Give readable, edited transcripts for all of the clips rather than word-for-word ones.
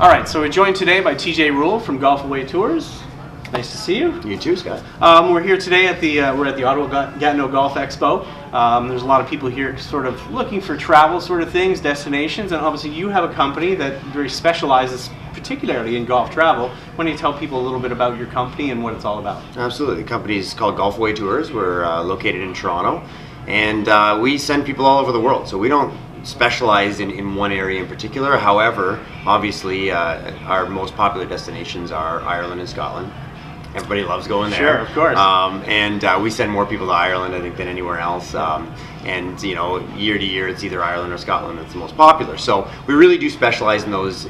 All right, so we're joined today by TJ Rule from GolfAway Tours. Nice to see you. You too, Scott. We're here today at the Ottawa Gatineau Golf Expo. There's a lot of people here sort of looking for travel sort of things, destinations, and obviously you have a company that very specializes particularly in golf travel. Why don't you tell people a little bit about your company and what it's all about? Absolutely. The company is called GolfAway Tours. We're located in Toronto, and we send people all over the world. So we don't specialize in one area in particular. However, obviously, our most popular destinations are Ireland and Scotland. Everybody loves going there. Sure, of course. And we send more people to Ireland, I think, than anywhere else. And you know, year to year, it's either Ireland or Scotland that's the most popular. So we really do specialize in those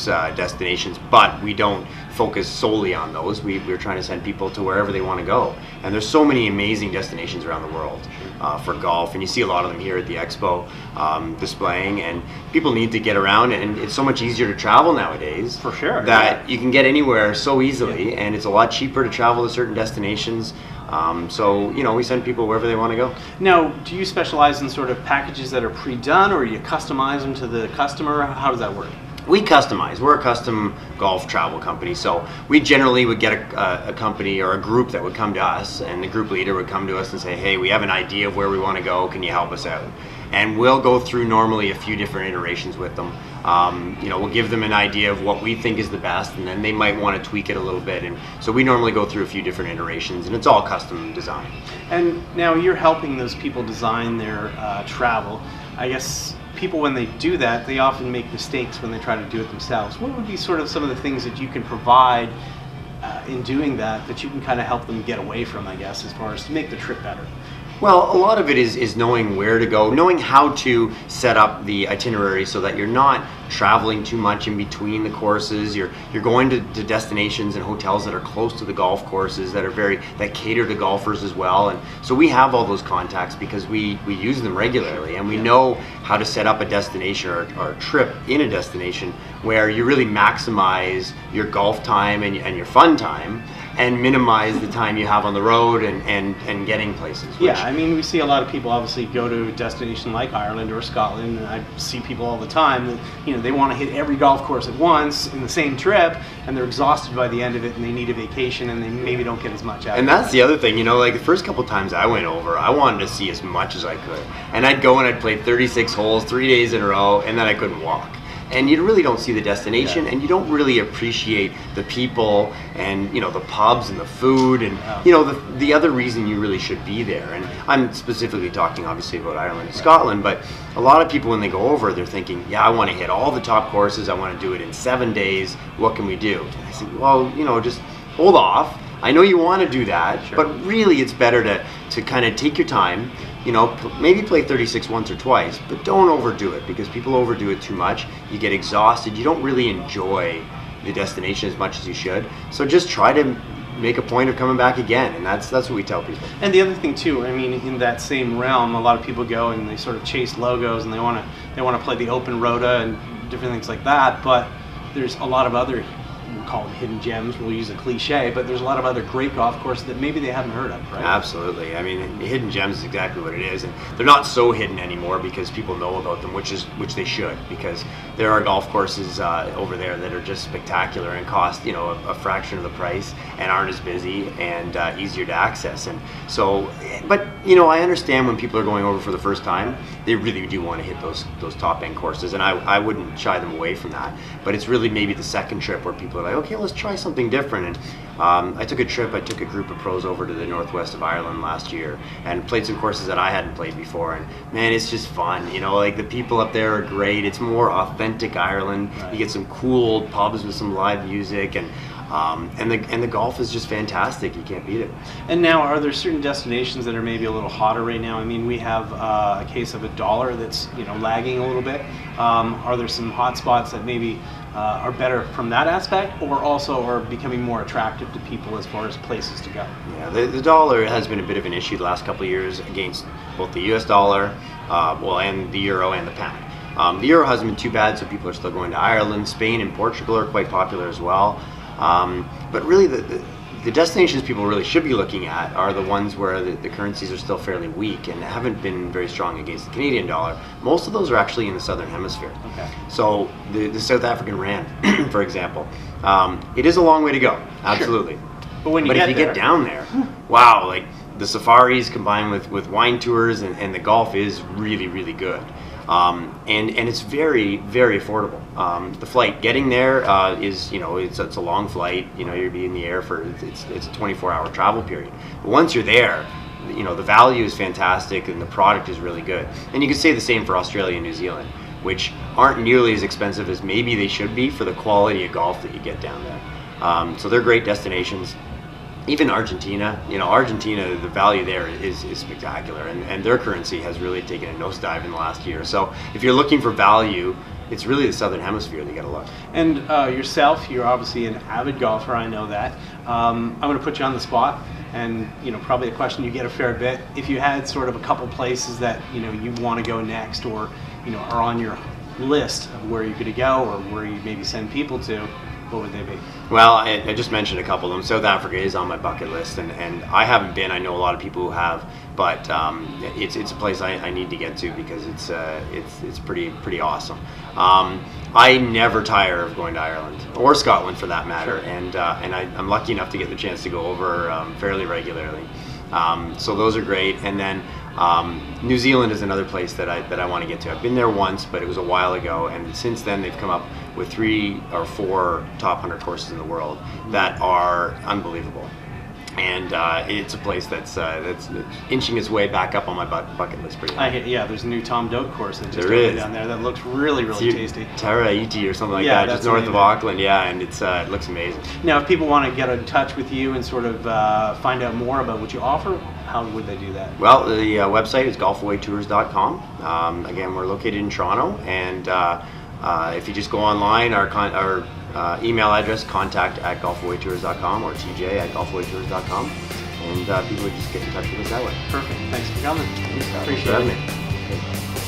destinations, but we don't focus solely on those. We're trying to send people to wherever they want to go. And there's so many amazing destinations around the world for golf, and you see a lot of them here at the expo displaying. And people need to get around, and it's so much easier to travel nowadays. For sure. That you can get anywhere so easily, and it's a lot cheaper to travel to certain destinations. So, you know, we send people wherever they want to go. Now, do you specialize in sort of packages that are pre-done, or you customize them to the customer? How does that work? We customize. We're a custom golf travel company, so we generally would get a company or a group that would come to us, and the group leader would come to us and say, hey, we have an idea of where we want to go, can you help us out? And we'll go through normally a few different iterations with them. You know, we'll give them an idea of what we think is the best, and then they might want to tweak it a little bit. And so we normally go through a few different iterations, and it's all custom design. And now you're helping those people design their travel. I guess people, when they do that, they often make mistakes when they try to do it themselves. What would be sort of some of the things that you can provide in doing that you can kind of help them get away from, I guess, as far as to make the trip better? Well, a lot of it is knowing where to go, knowing how to set up the itinerary so that you're not traveling too much in between the courses. You're going to destinations and hotels that are close to the golf courses that cater to golfers as well. And so we have all those contacts because we use them regularly, and we know how to set up a destination or a trip in a destination where you really maximize your golf time and your fun time, and minimize the time you have on the road and getting places. Yeah, I mean, we see a lot of people obviously go to a destination like Ireland or Scotland, and I see people all the time that, you know, they want to hit every golf course at once in the same trip, and they're exhausted by the end of it, and they need a vacation, and they maybe don't get as much out of it. And that's the other thing, you know, like the first couple times I went over, I wanted to see as much as I could. And I'd go and I'd play 36 holes 3 days in a row, and then I couldn't walk. And you really don't see the destination, and you don't really appreciate the people and, you know, the pubs and the food and, you know, the other reason you really should be there. And I'm specifically talking obviously about Ireland and Scotland, but a lot of people when they go over, they're thinking, yeah, I want to hit all the top courses, I want to do it in 7 days, what can we do? And I said, well, you know, just hold off. I know you want to do that, but really it's better to kind of take your time. You know, maybe play 36 once or twice, but don't overdo it, because people overdo it too much. You get exhausted. You don't really enjoy the destination as much as you should. So just try to make a point of coming back again, and that's what we tell people. And the other thing too, I mean, in that same realm, a lot of people go and they sort of chase logos, and they want to play the open rota and different things like that. But there's a lot of other, we'll call them hidden gems, we'll use a cliche, but there's a lot of other great golf courses that maybe they haven't heard of, right? Absolutely. I mean, hidden gems is exactly what it is, and they're not so hidden anymore because people know about them, which they should, because there are golf courses over there that are just spectacular and cost, you know, a fraction of the price and aren't as busy and easier to access. And so, but you know, I understand when people are going over for the first time, they really do want to hit those top end courses, and I wouldn't shy them away from that. But it's really maybe the second trip where people are like, okay, let's try something different. And I took a group of pros over to the northwest of Ireland last year and played some courses that I hadn't played before, and man, it's just fun. You know, like the people up there are great. It's more authentic Ireland. You get some cool pubs with some live music, and the golf is just fantastic. You can't beat it. And now, are there certain destinations that are maybe a little hotter right now? I mean, we have a case of a dollar that's, you know, lagging a little bit. Are there some hot spots that maybe are better from that aspect, or also are becoming more attractive to people as far as places to go? Yeah, the dollar has been a bit of an issue the last couple of years against both the US dollar, and the euro and the pound. The euro hasn't been too bad, so people are still going to Ireland. Spain and Portugal are quite popular as well. But really, the destinations people really should be looking at are the ones where the currencies are still fairly weak and haven't been very strong against the Canadian dollar. Most of those are actually in the southern hemisphere. Okay. So the South African rand, for example, it is a long way to go, absolutely. Sure. But when you if you get down there, wow, like the safaris combined with wine tours and the golf is really, really good. And it's very, very affordable. The flight getting there is, it's a long flight. You'll be in the air for it's a 24-hour travel period. But once you're there, the value is fantastic and the product is really good. And you can say the same for Australia and New Zealand, which aren't nearly as expensive as maybe they should be for the quality of golf that you get down there. So they're great destinations. Even Argentina, the value there is spectacular, and their currency has really taken a nosedive in the last year. So if you're looking for value, it's really the southern hemisphere that you got to look. And yourself, you're obviously an avid golfer. I know that. I'm going to put you on the spot, and probably a question you get a fair bit. If you had sort of a couple places that you want to go next, or are on your list of where you could go, or where you maybe send people to, what would they be? Well, I just mentioned a couple of them. South Africa is on my bucket list, and I haven't been. I know a lot of people who have, but it's a place I need to get to because it's pretty awesome. I never tire of going to Ireland or Scotland for that matter, Sure. and I'm lucky enough to get the chance to go over fairly regularly. So those are great, and then New Zealand is another place that I want to get to. I've been there once, but it was a while ago, and since then they've come up with 3 or 4 top 100 courses in the world that are unbelievable. And it's a place that's inching its way back up on my bucket list pretty high. There's a new Tom Doak course that just There opened is. down there that looks really, really tasty. Tara Iti or something like Yeah, that, just that's north amazing. of Auckland, and it looks amazing. Now, if people want to get in touch with you and sort of find out more about what you offer, how would they do that? Well, the website is golfawaytours.com. Again, we're located in Toronto, and if you just go online, our email address, contact@golfawaytours.com or tj@golfawaytours.com, and people would just get in touch with us that way. Perfect. Thanks for coming. Thanks for Appreciate having it. me.